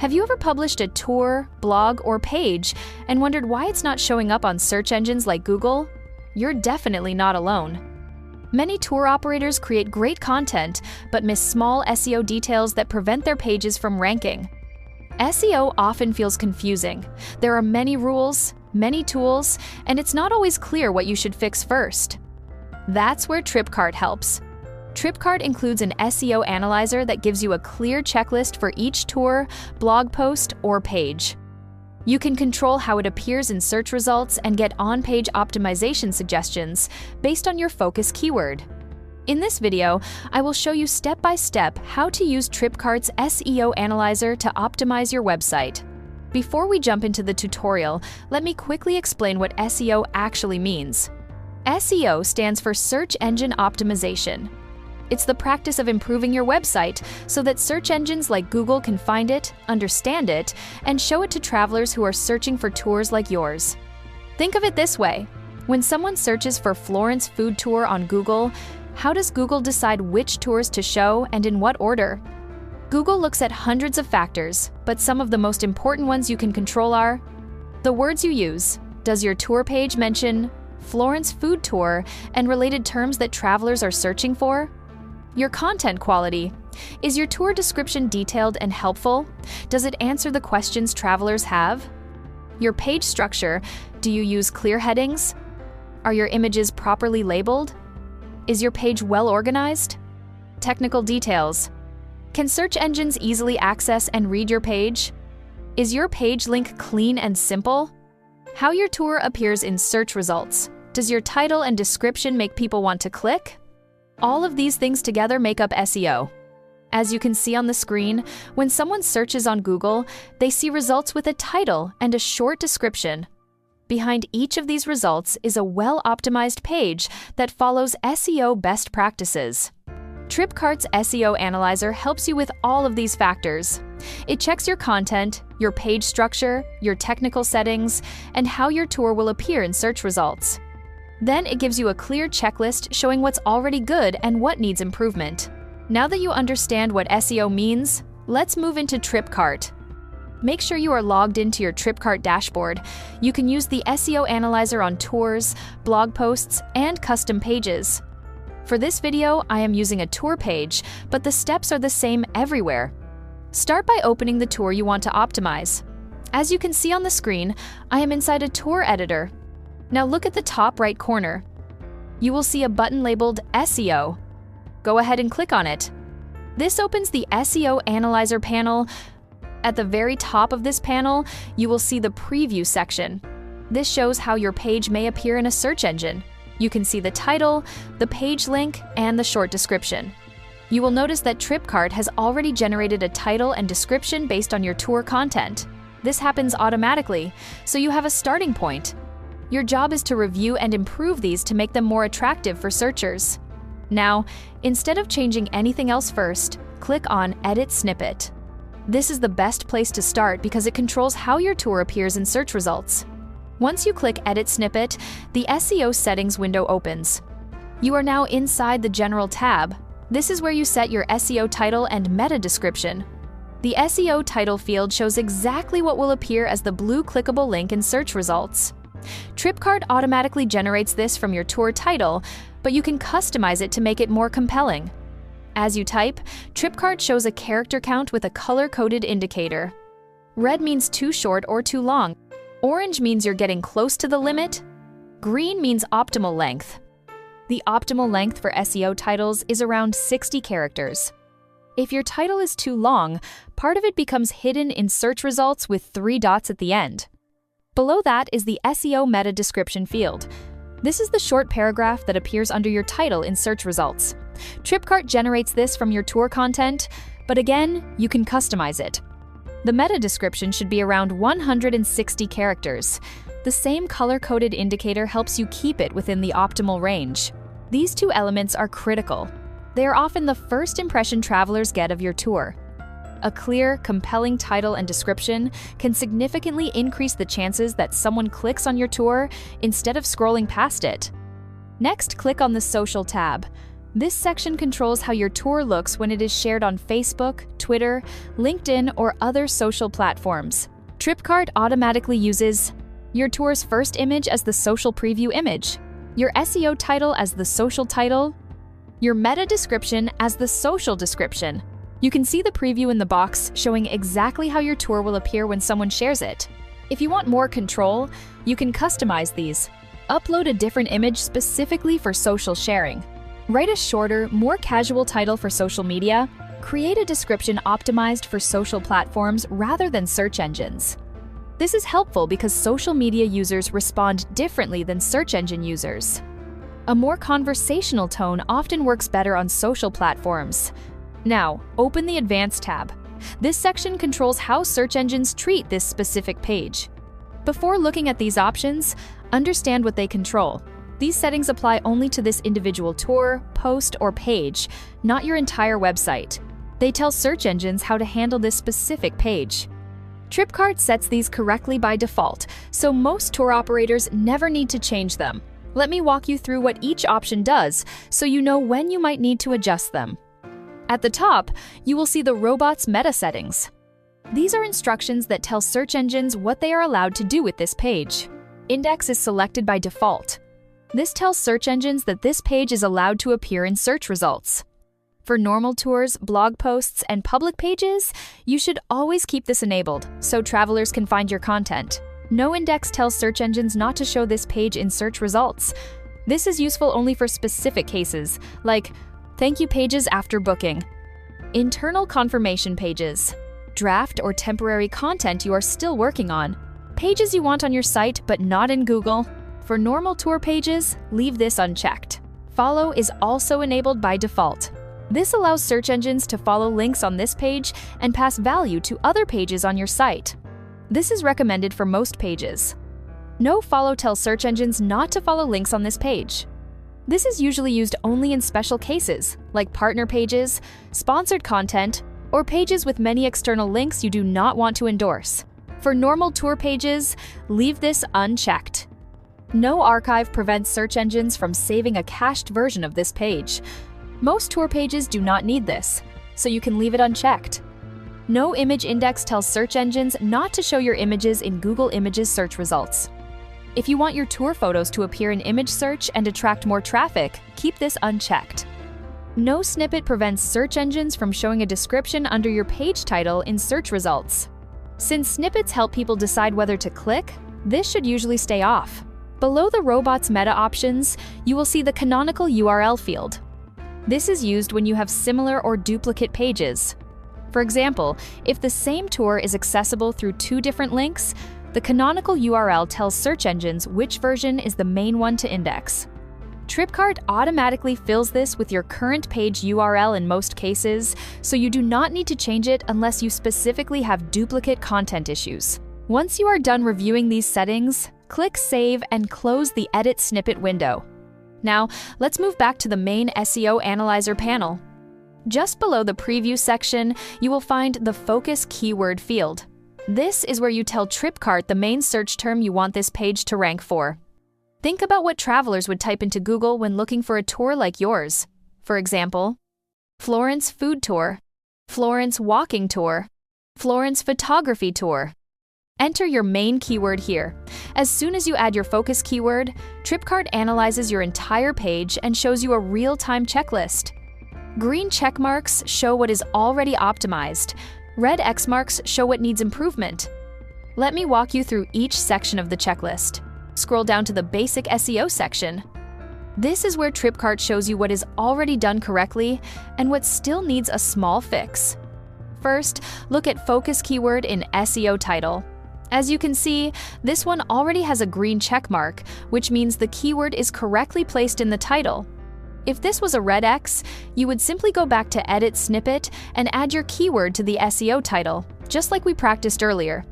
Have you ever published a tour, blog, or page and wondered why it's not showing up on search engines like Google? You're definitely not alone. Many tour operators create great content, but miss small SEO details that prevent their pages from ranking. SEO often feels confusing. There are many rules, many tools, and it's not always clear what you should fix first. That's where Tripcart helps. Tripcart includes an SEO analyzer that gives you a clear checklist for each tour, blog post, or page. You can control how it appears in search results and get on-page optimization suggestions based on your focus keyword. In this video, I will show you step-by-step how to use Tripcart's SEO Analyzer to optimize your website. Before we jump into the tutorial, let me quickly explain what SEO actually means. SEO stands for Search Engine Optimization. It's the practice of improving your website so that search engines like Google can find it, understand it, and show it to travelers who are searching for tours like yours. Think of it this way. When someone searches for Florence food tour on Google, how does Google decide which tours to show and in what order? Google looks at hundreds of factors, but some of the most important ones you can control are the words you use. Does your tour page mention Florence food tour and related terms that travelers are searching for? Your content quality. Is your tour description detailed and helpful? Does it answer the questions travelers have? Your page structure. Do you use clear headings? Are your images properly labeled? Is your page well organized? Technical details. Can search engines easily access and read your page? Is your page link clean and simple? How your tour appears in search results. Does your title and description make people want to click? All of these things together make up SEO. As you can see on the screen, when someone searches on Google, they see results with a title and a short description. Behind each of these results is a well-optimized page that follows SEO best practices. Tripcart's SEO Analyzer helps you with all of these factors. It checks your content, your page structure, your technical settings, and how your tour will appear in search results. Then it gives you a clear checklist showing what's already good and what needs improvement. Now that you understand what SEO means, let's move into Tripcart. Make sure you are logged into your Tripcart dashboard. You can use the SEO Analyzer on tours, blog posts, and custom pages. For this video, I am using a tour page, but the steps are the same everywhere. Start by opening the tour you want to optimize. As you can see on the screen, I am inside a tour editor. Now look at the top right corner. You will see a button labeled SEO. Go ahead and click on it. This opens the SEO Analyzer panel. At the very top of this panel, you will see the preview section. This shows how your page may appear in a search engine. You can see the title, the page link, and the short description. You will notice that Tripcart has already generated a title and description based on your tour content. This happens automatically, so you have a starting point. Your job is to review and improve these to make them more attractive for searchers. Now, instead of changing anything else first, click on Edit Snippet. This is the best place to start because it controls how your tour appears in search results. Once you click Edit Snippet, the SEO settings window opens. You are now inside the General tab. This is where you set your SEO title and meta description. The SEO title field shows exactly what will appear as the blue clickable link in search results. Tripcart automatically generates this from your tour title, but you can customize it to make it more compelling. As you type, Tripcart shows a character count with a color-coded indicator. Red means too short or too long. Orange means you're getting close to the limit. Green means optimal length. The optimal length for SEO titles is around 60 characters. If your title is too long, part of it becomes hidden in search results with 3 dots at the end. Below that is the SEO meta description field. This is the short paragraph that appears under your title in search results. Tripcart generates this from your tour content, but again, you can customize it. The meta description should be around 160 characters. The same color-coded indicator helps you keep it within the optimal range. These two elements are critical. They are often the first impression travelers get of your tour. A clear, compelling title and description can significantly increase the chances that someone clicks on your tour instead of scrolling past it. Next, click on the Social tab. This section controls how your tour looks when it is shared on Facebook, Twitter, LinkedIn, or other social platforms. Tripcart automatically uses your tour's first image as the social preview image, your SEO title as the social title, your meta description as the social description. You can see the preview in the box showing exactly how your tour will appear when someone shares it. If you want more control, you can customize these. Upload a different image specifically for social sharing. Write a shorter, more casual title for social media. Create a description optimized for social platforms rather than search engines. This is helpful because social media users respond differently than search engine users. A more conversational tone often works better on social platforms. Now, open the Advanced tab. This section controls how search engines treat this specific page. Before looking at these options, understand what they control. These settings apply only to this individual tour, post, or page, not your entire website. They tell search engines how to handle this specific page. Tripcart sets these correctly by default, so most tour operators never need to change them. Let me walk you through what each option does so you know when you might need to adjust them. At the top, you will see the robot's meta settings. These are instructions that tell search engines what they are allowed to do with this page. Index is selected by default. This tells search engines that this page is allowed to appear in search results. For normal tours, blog posts, and public pages, you should always keep this enabled so travelers can find your content. No index tells search engines not to show this page in search results. This is useful only for specific cases, like thank you pages after booking, internal confirmation pages, draft or temporary content you are still working on, pages you want on your site but not in Google. For normal tour pages, leave this unchecked. Follow is also enabled by default. This allows search engines to follow links on this page and pass value to other pages on your site. This is recommended for most pages. No follow tells search engines not to follow links on this page. This is usually used only in special cases, like partner pages, sponsored content, or pages with many external links you do not want to endorse. For normal tour pages, leave this unchecked. No archive prevents search engines from saving a cached version of this page. Most tour pages do not need this, so you can leave it unchecked. No image index tells search engines not to show your images in Google Images search results. If you want your tour photos to appear in image search and attract more traffic, keep this unchecked. No snippet prevents search engines from showing a description under your page title in search results. Since snippets help people decide whether to click, this should usually stay off. Below the robot's meta options, you will see the canonical URL field. This is used when you have similar or duplicate pages. For example, if the same tour is accessible through two different links, the canonical URL tells search engines which version is the main one to index. Tripcart automatically fills this with your current page URL in most cases, so you do not need to change it unless you specifically have duplicate content issues. Once you are done reviewing these settings, click Save and close the Edit Snippet window. Now, let's move back to the main SEO Analyzer panel. Just below the Preview section, you will find the Focus Keyword field. This is where you tell Tripcart the main search term you want this page to rank for. Think about what travelers would type into Google when looking for a tour like yours. For example, Florence Food Tour, Florence Walking Tour, Florence Photography Tour. Enter your main keyword here. As soon as you add your focus keyword, Tripcart analyzes your entire page and shows you a real-time checklist. Green check marks show what is already optimized. Red X marks show what needs improvement. Let me walk you through each section of the checklist. Scroll down to the Basic SEO section. This is where Tripcart shows you what is already done correctly and what still needs a small fix. First, look at focus keyword in SEO title. As you can see, this one already has a green check mark, which means the keyword is correctly placed in the title. If this was a red X, you would simply go back to Edit Snippet and add your keyword to the SEO title, just like we practiced earlier.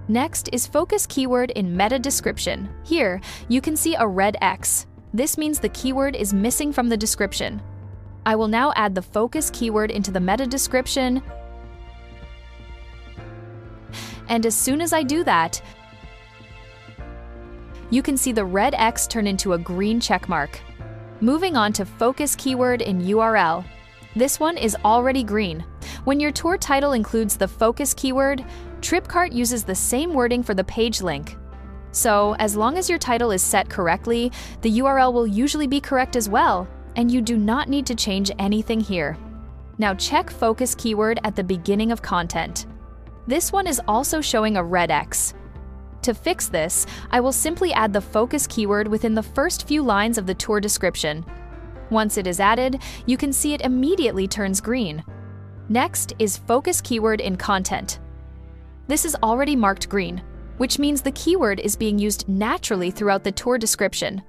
Next is focus keyword in meta description. Here, you can see a red X. This means the keyword is missing from the description. I will now add the focus keyword into the meta description. And as soon as I do that, you can see the red X turn into a green check mark. Moving on to focus keyword in URL. This one is already green. When your tour title includes the focus keyword, Tripcart uses the same wording for the page link. So, as long as your title is set correctly, the URL will usually be correct as well, and you do not need to change anything here. Now check focus keyword at the beginning of content. This one is also showing a red X. To fix this, I will simply add the focus keyword within the first few lines of the tour description. Once it is added, you can see it immediately turns green. Next is focus keyword in content. This is already marked green, which means the keyword is being used naturally throughout the tour description.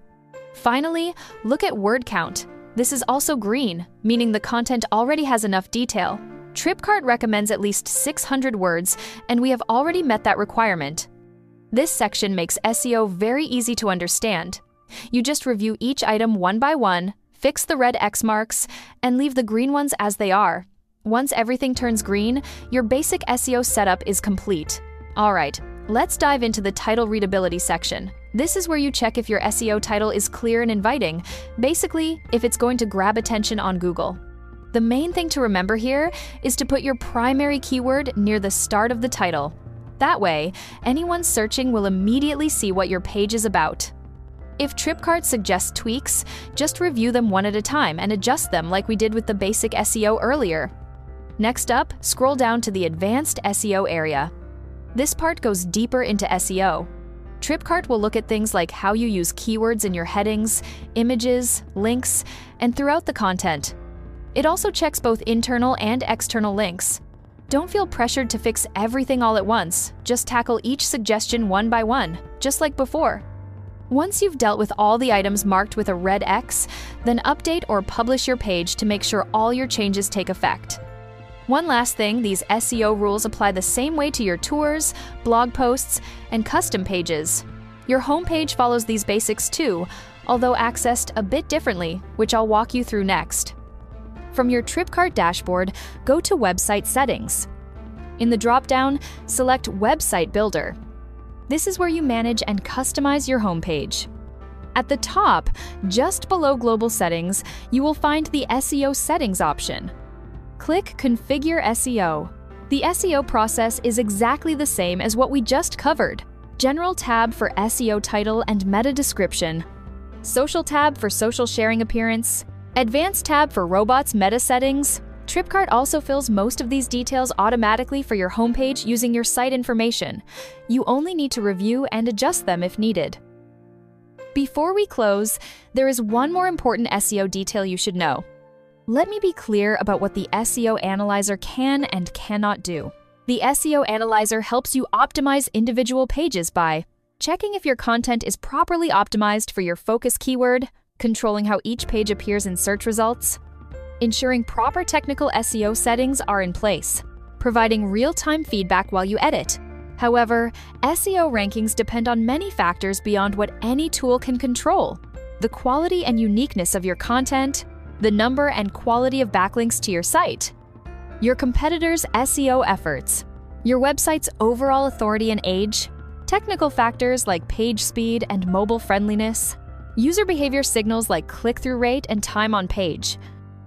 Finally, look at word count. This is also green, meaning the content already has enough detail. Tripcart recommends at least 600 words, and we have already met that requirement. This section makes SEO very easy to understand. You just review each item one by one, fix the red X marks, and leave the green ones as they are. Once everything turns green, your basic SEO setup is complete. Alright, let's dive into the title readability section. This is where you check if your SEO title is clear and inviting, basically, if it's going to grab attention on Google. The main thing to remember here is to put your primary keyword near the start of the title. That way, anyone searching will immediately see what your page is about. If Tripcart suggests tweaks, just review them one at a time and adjust them like we did with the basic SEO earlier. Next up, scroll down to the advanced SEO area. This part goes deeper into SEO. Tripcart will look at things like how you use keywords in your headings, images, links, and throughout the content. It also checks both internal and external links. Don't feel pressured to fix everything all at once, just tackle each suggestion one by one, just like before. Once you've dealt with all the items marked with a red X, then update or publish your page to make sure all your changes take effect. One last thing, these SEO rules apply the same way to your tours, blog posts, and custom pages. Your homepage follows these basics too, although accessed a bit differently, which I'll walk you through next. From your Tripcart dashboard, go to Website Settings. In the drop-down, select Website Builder. This is where you manage and customize your homepage. At the top, just below Global Settings, you will find the SEO Settings option. Click Configure SEO. The SEO process is exactly the same as what we just covered. General tab for SEO title and meta description. Social tab for social sharing appearance. Advanced tab for robots meta settings. Tripcart also fills most of these details automatically for your homepage using your site information. You only need to review and adjust them if needed. Before we close, there is one more important SEO detail you should know. Let me be clear about what the SEO Analyzer can and cannot do. The SEO Analyzer helps you optimize individual pages by checking if your content is properly optimized for your focus keyword, controlling how each page appears in search results, ensuring proper technical SEO settings are in place, providing real-time feedback while you edit. However, SEO rankings depend on many factors beyond what any tool can control: the quality and uniqueness of your content, the number and quality of backlinks to your site, your competitors' SEO efforts, your website's overall authority and age, technical factors like page speed and mobile friendliness, user behavior signals like click-through rate and time on page.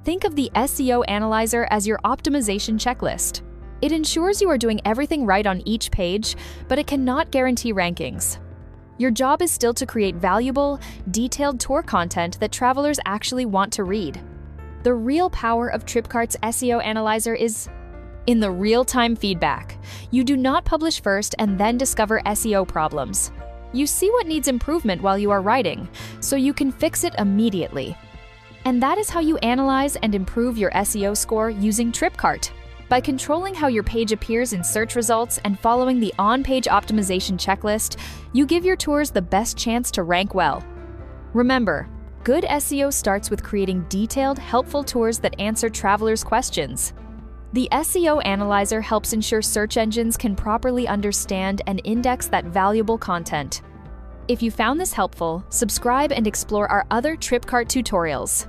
Think of the SEO Analyzer as your optimization checklist. It ensures you are doing everything right on each page, but it cannot guarantee rankings. Your job is still to create valuable, detailed tour content that travelers actually want to read. The real power of Tripcart's SEO Analyzer is in the real-time feedback. You do not publish first and then discover SEO problems. You see what needs improvement while you are writing, so you can fix it immediately. And that is how you analyze and improve your SEO score using Tripcart. By controlling how your page appears in search results and following the on-page optimization checklist, you give your tours the best chance to rank well. Remember, good SEO starts with creating detailed, helpful tours that answer travelers' questions. The SEO Analyzer helps ensure search engines can properly understand and index that valuable content. If you found this helpful, subscribe and explore our other Tripcart tutorials.